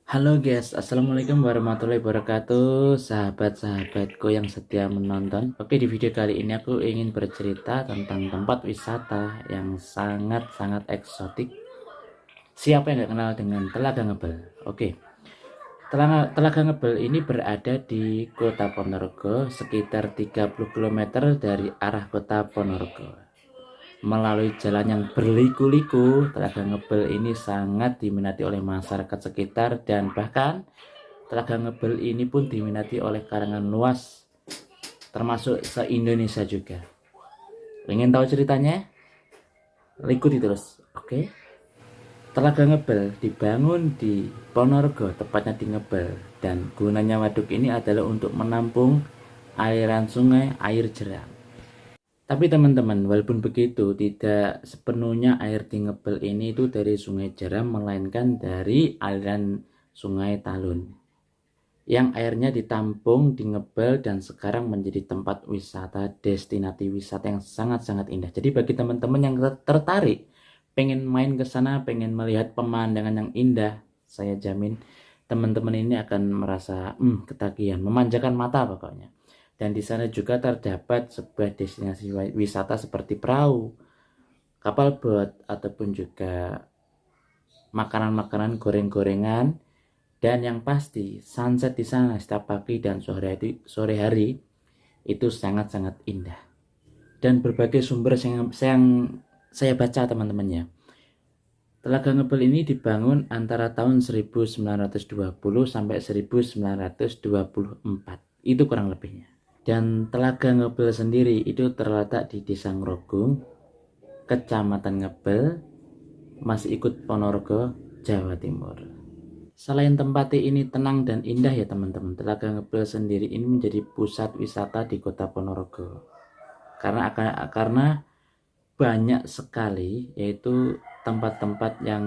Halo guys, assalamualaikum warahmatullahi wabarakatuh, sahabat-sahabatku yang setia menonton. Oke, di video kali ini aku ingin bercerita tentang tempat wisata yang sangat-sangat eksotik. Siapa yang gak kenal dengan Telaga Ngebel? Oke, Telaga Ngebel ini berada di Kota Ponorogo, sekitar 30 km dari arah Kota Ponorogo. Melalui jalan yang berliku-liku, Telaga Ngebel ini sangat diminati oleh masyarakat sekitar, dan bahkan Telaga Ngebel ini pun diminati oleh kalangan luas, termasuk se-Indonesia juga. Ingin tahu ceritanya? Ikuti terus, oke? Telaga Ngebel dibangun di Ponorogo, tepatnya di Ngebel, dan gunanya waduk ini adalah untuk menampung aliran sungai air jeram. Tapi teman-teman, walaupun begitu, tidak sepenuhnya air di Ngebel ini itu dari sungai jeram, melainkan dari aliran sungai Talun, yang airnya ditampung di Ngebel dan sekarang menjadi tempat wisata, destinasi wisata yang sangat-sangat indah. Jadi bagi teman-teman yang tertarik pengen main ke sana, pengen melihat pemandangan yang indah, saya jamin teman-teman ini akan merasa ketagihan, memanjakan mata pokoknya. Dan di sana juga terdapat sebuah destinasi wisata seperti perahu, kapal bot, ataupun juga makanan-makanan goreng-gorengan. Dan yang pasti, sunset di sana setiap pagi dan sore hari itu sangat-sangat indah. Dan berbagai sumber yang saya baca teman-teman ya, Telaga Ngebel ini dibangun antara tahun 1920 sampai 1924. Itu kurang lebihnya. Dan Telaga Ngebel sendiri itu terletak di Desa Ngrogung, Kecamatan Ngebel, masih ikut Ponorogo, Jawa Timur. Selain tempat ini tenang dan indah ya teman-teman, Telaga Ngebel sendiri ini menjadi pusat wisata di Kota Ponorogo. Karena banyak sekali yaitu tempat-tempat yang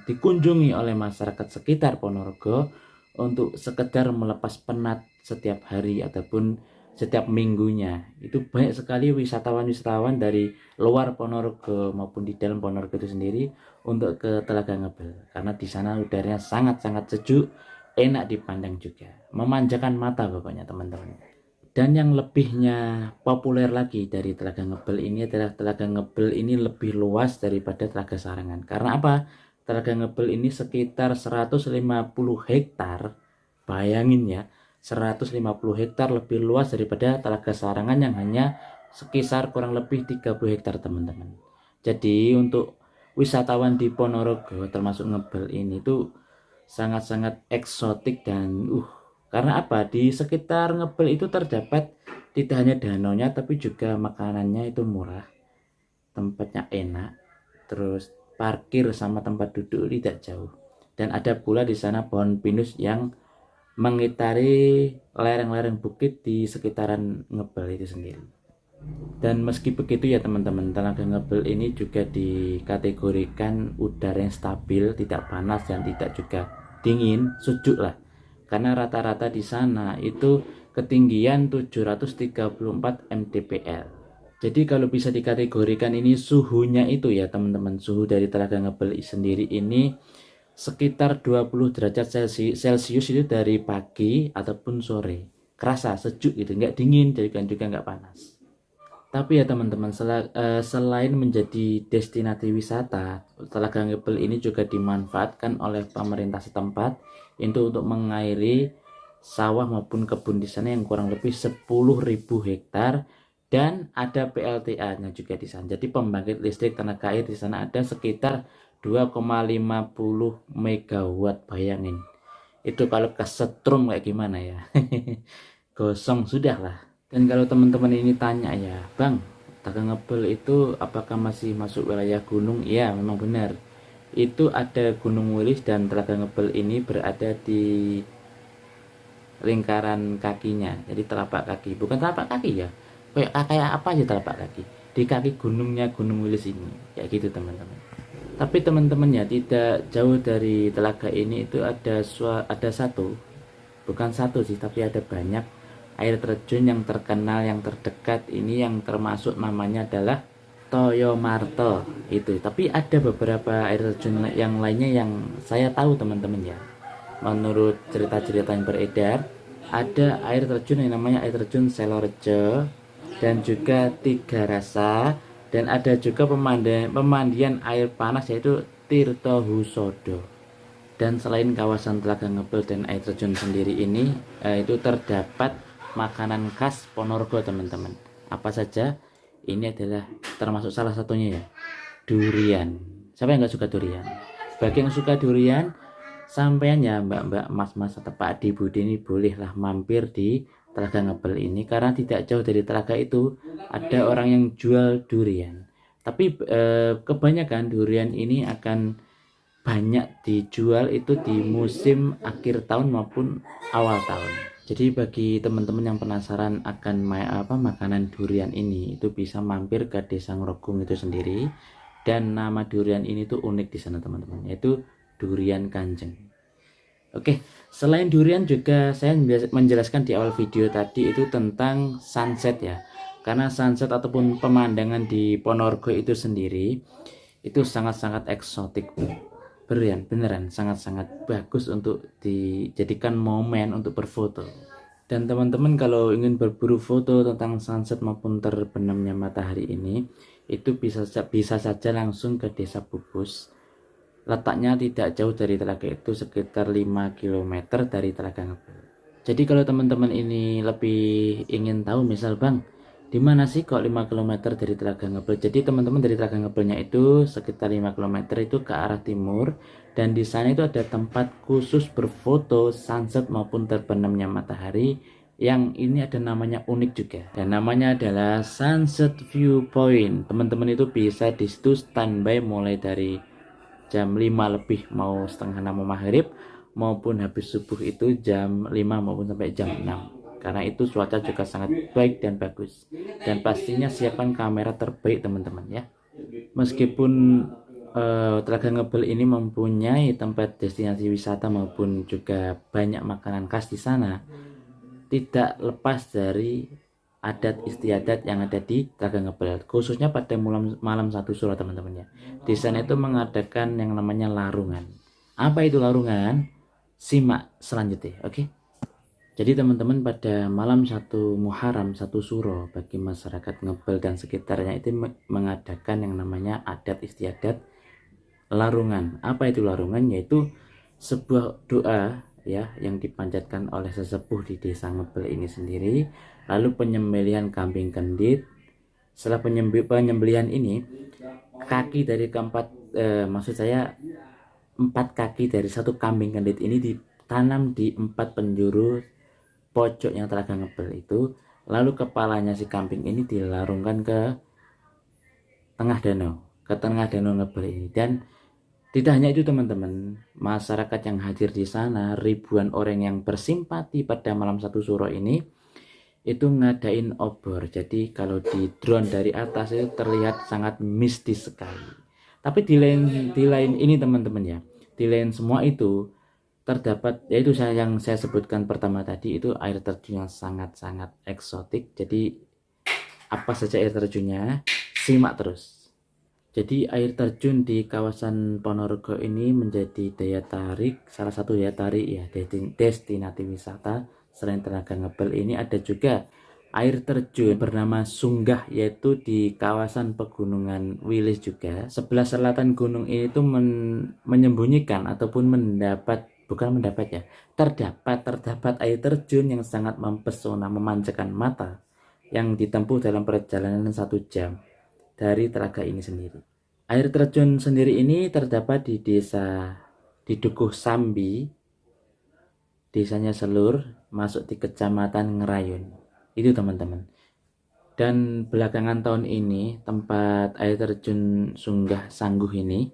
dikunjungi oleh masyarakat sekitar Ponorogo untuk sekedar melepas penat setiap hari ataupun setiap minggunya. Itu banyak sekali wisatawan-wisatawan dari luar Ponorogo maupun di dalam Ponorogo itu sendiri untuk ke Telaga Ngebel, karena di sana udaranya sangat-sangat sejuk, enak dipandang juga, memanjakan mata pokoknya teman-teman. Dan yang lebihnya populer lagi dari Telaga Ngebel ini adalah Telaga Ngebel ini lebih luas daripada Telaga Sarangan. Karena apa? Telaga Ngebel ini sekitar 150 hektar. Bayangin ya, 150 hektar lebih luas daripada Telaga Sarangan yang hanya sekitar kurang lebih 30 hektar teman-teman. Jadi untuk wisatawan di Ponorogo termasuk Ngebel ini tuh sangat-sangat eksotik dan karena apa? Di sekitar Ngebel itu terdapat tidak hanya danaunya tapi juga makanannya itu murah, tempatnya enak, terus parkir sama tempat duduk tidak jauh. Dan ada pula di sana pohon pinus yang mengitari lereng-lereng bukit di sekitaran Ngebel itu sendiri. Dan meski begitu ya teman-teman, Telaga Ngebel ini juga dikategorikan udara yang stabil, tidak panas dan tidak juga dingin, sejuk lah. Karena rata-rata di sana itu ketinggian 734 mdpl. Jadi kalau bisa dikategorikan ini suhunya itu ya teman-teman, suhu dari Telaga Ngebel sendiri ini sekitar 20 derajat Celcius itu dari pagi ataupun sore. Kerasa sejuk gitu, nggak dingin dan juga nggak panas. Tapi ya teman-teman, selain menjadi destinasi wisata, Telaga Ngebel ini juga dimanfaatkan oleh pemerintah setempat itu untuk mengairi sawah maupun kebun di sana yang kurang lebih 10.000 hektar, dan ada PLTA-nya juga di sana. Jadi pembangkit listrik tenaga air di sana ada sekitar 2,50 megawatt. Bayangin. Itu kalau kesetrum kayak gimana ya. Gosong sudah lah. Dan kalau teman-teman ini tanya ya, Bang, Telaga Ngebel itu apakah masih masuk wilayah gunung? Iya, memang benar. Itu ada Gunung Wilis dan Telaga Ngebel ini berada di lingkaran kakinya. Jadi telapak kaki, bukan telapak kaki ya. Kayak apa aja telapak kaki. Di kaki gunungnya Gunung Wilis ini. Kayak gitu teman-teman. Tapi teman-teman ya, tidak jauh dari telaga ini itu ada satu, bukan satu sih, tapi ada banyak air terjun yang terkenal, yang terdekat ini yang termasuk namanya adalah Toyo Marto itu. Tapi ada beberapa air terjun yang lainnya yang saya tahu teman-teman ya. menurut cerita-cerita yang beredar, ada air terjun yang namanya air terjun Selorejo dan juga Tiga Rasa, dan ada juga pemandian air panas yaitu Tirto Husodo. Dan selain kawasan Telaga Ngebel dan air terjun sendiri ini, itu terdapat makanan khas Ponorogo teman-teman. Apa saja? Ini adalah termasuk salah satunya ya, durian. Siapa yang nggak suka durian? Bagi yang suka durian, sampean ya mbak-mbak, mas-mas atau Pak Adi Budi ini bolehlah mampir di Telaga Ngebel ini, karena tidak jauh dari telaga itu ada orang yang jual durian. Tapi kebanyakan durian ini akan banyak dijual itu di musim akhir tahun maupun awal tahun. Jadi bagi teman-teman yang penasaran akan makanan durian ini, itu bisa mampir ke Desa Ngrogung itu sendiri. Dan nama durian ini tuh unik di sana teman-teman, yaitu durian kanjeng. Oke, selain durian juga saya menjelaskan di awal video tadi itu tentang sunset ya. Karena sunset ataupun pemandangan di Ponorogo itu sendiri itu sangat-sangat eksotik. Beneran sangat-sangat bagus untuk dijadikan momen untuk berfoto. Dan teman-teman kalau ingin berburu foto tentang sunset maupun terbenamnya matahari ini, itu bisa saja langsung ke Desa Bubus. Letaknya tidak jauh dari telaga itu, sekitar 5 km dari Telaga Ngebel. Jadi kalau teman-teman ini lebih ingin tahu, misal bang, di mana sih kok 5 km dari Telaga Ngebel? Jadi teman-teman dari Telaga Ngebelnya itu sekitar 5 km itu ke arah timur, dan di sana itu ada tempat khusus berfoto sunset maupun terbenamnya matahari, yang ini ada namanya unik juga, dan namanya adalah Sunset Viewpoint. Teman-teman itu bisa di situ standby mulai dari jam 5 lebih mau setengah 6 maghrib, maupun habis subuh itu jam 5 maupun sampai jam 6. Karena itu cuaca juga sangat baik dan bagus. Dan pastinya siapkan kamera terbaik teman-teman ya. Meskipun Telaga Ngebel ini mempunyai tempat destinasi wisata maupun juga banyak makanan khas di sana, tidak lepas dari adat istiadat yang ada di Telaga Ngebel, khususnya pada malam 1 Suro teman-teman ya. Di sana itu mengadakan yang namanya larungan. Apa itu larungan? Simak selanjutnya, oke? Jadi teman-teman, pada malam 1 Muharram 1 Suro, bagi masyarakat Ngebel dan sekitarnya itu mengadakan yang namanya adat istiadat larungan. Apa itu larungan? Yaitu sebuah doa ya yang dipanjatkan oleh sesepuh di Desa Ngebel ini sendiri, lalu penyembelihan kambing kendit. Setelah penyembelihan ini, kaki dari maksud saya 4 kaki dari satu kambing kendit ini ditanam di 4 penjuru pojok yang Telaga Ngebel itu, lalu kepalanya si kambing ini dilarungkan ke tengah danau Ngebel ini. Dan tidak hanya itu teman-teman, masyarakat yang hadir di sana, ribuan orang yang bersimpati pada malam 1 Suro ini, itu ngadain obor. Jadi kalau di drone dari atas itu terlihat sangat mistis sekali. Tapi di lain ini teman-teman ya, di lain semua itu terdapat, yaitu yang saya sebutkan pertama tadi, itu air terjun yang sangat-sangat eksotik. Jadi apa saja air terjunnya, simak terus. Jadi air terjun di kawasan Ponorogo ini menjadi salah satu daya tarik ya, destinasi wisata. Selain Telaga Ngebel ini ada juga air terjun bernama Sunggah, yaitu di kawasan pegunungan Wilis juga. Sebelah selatan gunung ini tuh menyembunyikan ataupun terdapat air terjun yang sangat mempesona, memanjakan mata, yang ditempuh dalam perjalanan 1 jam dari telaga ini sendiri. Air terjun sendiri ini terdapat di Dukuh Sambi, desanya Selur, masuk di Kecamatan Ngerayun. Itu teman-teman. Dan belakangan tahun ini tempat air terjun Sunggah Sangguh ini,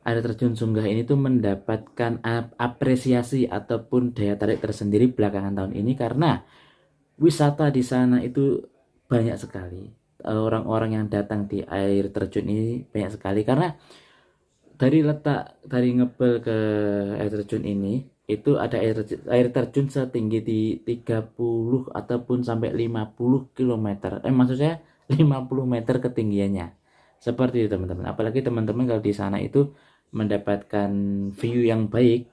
air terjun Sunggah ini tuh mendapatkan apresiasi ataupun daya tarik tersendiri belakangan tahun ini, karena wisata di sana itu banyak sekali. Orang-orang yang datang di air terjun ini banyak sekali, karena dari Ngebel ke air terjun ini itu ada air terjun setinggi di 30 ataupun sampai 50 km. Maksudnya 50 meter ketinggiannya. Seperti itu teman-teman. Apalagi teman-teman kalau di sana itu mendapatkan view yang baik,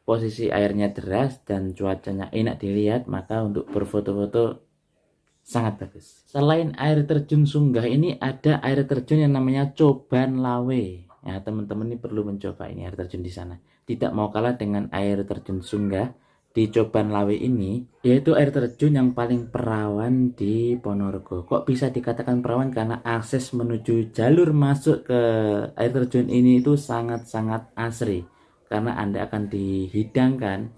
posisi airnya deras dan cuacanya enak dilihat, maka untuk berfoto-foto sangat bagus. Selain air terjun Sunggah ini ada air terjun yang namanya Coban Lawe. Ya, teman-teman ini perlu mencoba ini air terjun di sana. Tidak mau kalah dengan air terjun Sunggah. Di Coban Lawe ini yaitu air terjun yang paling perawan di Ponorogo. Kok bisa dikatakan perawan? Karena akses menuju jalur masuk ke air terjun ini itu sangat-sangat asri. Karena Anda akan dihidangkan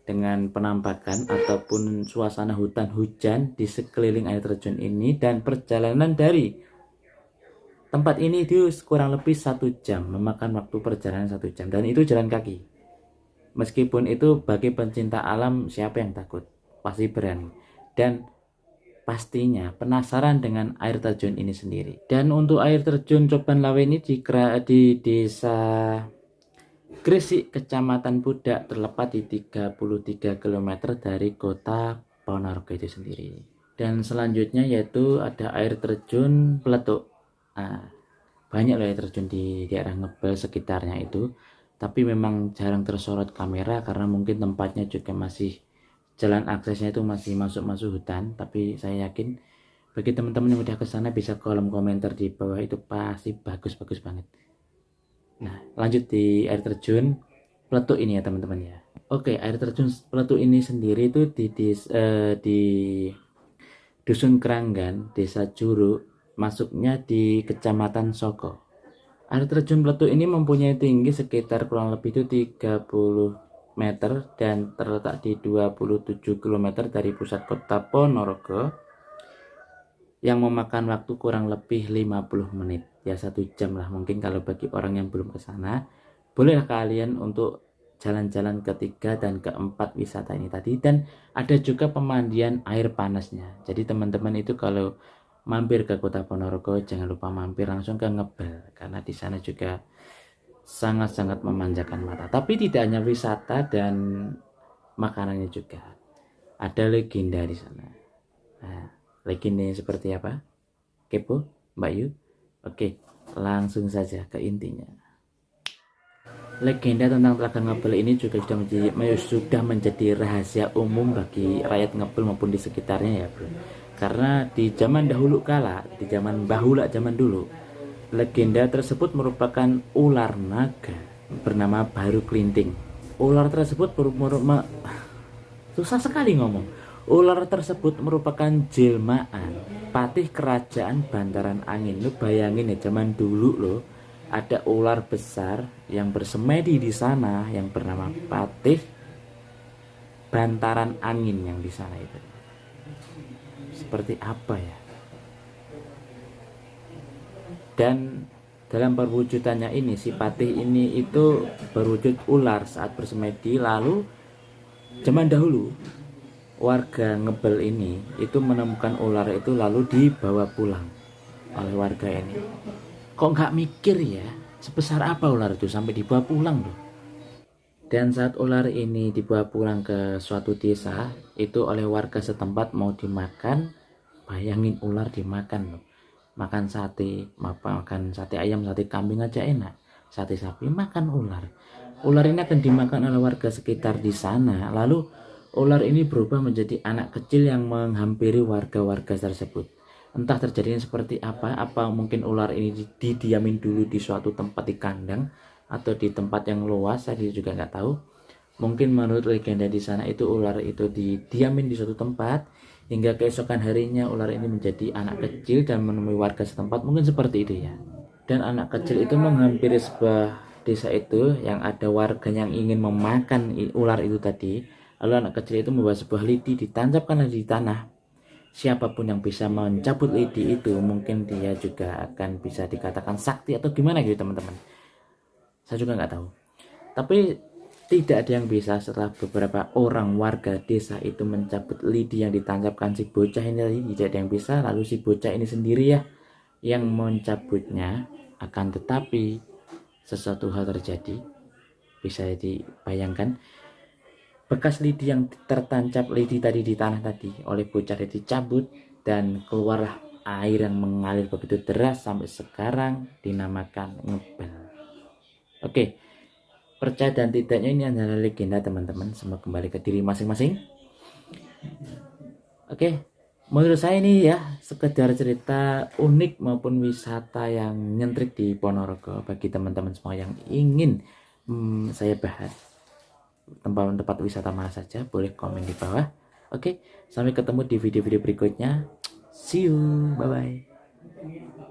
dengan penampakan ataupun suasana hutan hujan di sekeliling air terjun ini, dan perjalanan dari tempat ini itu kurang lebih 1 jam, memakan waktu perjalanan 1 jam, dan itu jalan kaki. Meskipun itu bagi pencinta alam, siapa yang takut? Pasti berani. Dan pastinya penasaran dengan air terjun ini sendiri. Dan untuk air terjun Coban Lawe ini di desa Gresik, Kecamatan Pudak, terletak di 33 km dari kota Ponorogo itu sendiri. Dan selanjutnya yaitu ada air terjun Peletuk. Nah, banyak loh air terjun di daerah Ngebel sekitarnya itu, tapi memang jarang tersorot kamera karena mungkin tempatnya juga masih, jalan aksesnya itu masih masuk hutan. Tapi saya yakin bagi teman-teman yang udah ke sana bisa kolom komentar di bawah, itu pasti bagus-bagus banget. Nah, lanjut di air terjun Peletuk ini ya teman-teman ya. Oke, air terjun Peletuk ini sendiri itu di Dusun Keranggan, Desa Juruk, masuknya di Kecamatan Soko. Air terjun Peletuk ini mempunyai tinggi sekitar kurang lebih itu 30 meter dan terletak di 27 km dari pusat kota Ponorogo, yang memakan waktu kurang lebih 50 menit. Ya 1 jam lah mungkin kalau bagi orang yang belum ke sana. Bolehlah kalian untuk jalan-jalan ketiga dan keempat wisata ini tadi. Dan ada juga pemandian air panasnya. Jadi teman-teman itu kalau mampir ke kota Ponorogo jangan lupa mampir langsung ke Ngebel, karena di sana juga sangat-sangat memanjakan mata. Tapi tidak hanya wisata dan makanannya juga, ada legenda di sana. Nah, legendanya seperti apa? Kepo, Mbak Yu? Oke, langsung saja ke intinya. Legenda tentang Telaga Ngebel ini juga sudah menjadi rahasia umum bagi rakyat Ngebel maupun di sekitarnya ya bro. Karena di zaman dahulu kala, di zaman bahula zaman dulu, legenda tersebut merupakan ular naga bernama Baru Klinting. Ular tersebut susah sekali ngomong. Ular tersebut merupakan jelmaan patih kerajaan Bantaran Angin. Lu bayangin ya, zaman dulu loh, ada ular besar yang bersemedi di sana yang bernama Patih Bantaran Angin yang di sana itu. Seperti apa ya? Dan dalam perwujudannya ini, si Patih ini itu berwujud ular saat bersemedi. Lalu zaman dahulu warga Ngebel ini itu menemukan ular itu lalu dibawa pulang oleh warga ini. Kok nggak mikir ya, sebesar apa ular itu sampai dibawa pulang loh. Dan saat ular ini dibawa pulang ke suatu desa itu oleh warga setempat mau dimakan, bayangin ular dimakan loh. Makan sate, makan sate ayam, sate kambing aja enak, sate sapi makan ular. Ular ini akan dimakan oleh warga sekitar di sana. Lalu ular ini berubah menjadi anak kecil yang menghampiri warga-warga tersebut. Entah terjadinya seperti apa mungkin ular ini didiamin dulu di suatu tempat di kandang atau di tempat yang luas, saya juga nggak tahu. Mungkin menurut legenda di sana itu ular itu didiamin di suatu tempat hingga keesokan harinya ular ini menjadi anak kecil dan menemui warga setempat, mungkin seperti itu ya. Dan anak kecil itu menghampiri sebuah desa itu yang ada warga yang ingin memakan ular itu tadi. Lalu anak kecil itu membawa sebuah lidi, ditancapkanlah di tanah. Siapapun yang bisa mencabut lidi itu mungkin dia juga akan bisa dikatakan sakti atau gimana gitu teman-teman. Saya juga nggak tahu. Tapi tidak ada yang bisa setelah beberapa orang warga desa itu mencabut lidi yang ditancapkan si bocah ini tadi. Tidak ada yang bisa. Lalu si bocah ini sendiri ya yang mencabutnya. Akan tetapi sesuatu hal terjadi. Bisa dibayangkan, bekas lidi yang tertancap lidi tadi di tanah tadi oleh bocah dicabut dan keluarlah air yang mengalir begitu deras sampai sekarang dinamakan Ngebel. Oke, percaya dan tidaknya ini adalah legenda teman-teman, semua kembali ke diri masing-masing. Oke, menurut saya ini ya sekedar cerita unik maupun wisata yang nyentrik di Ponorogo. Bagi teman-teman semua yang ingin saya bahas tempat-tempat wisata mana saja, boleh komen di bawah. Oke, sampai ketemu di video-video berikutnya. See you, bye-bye.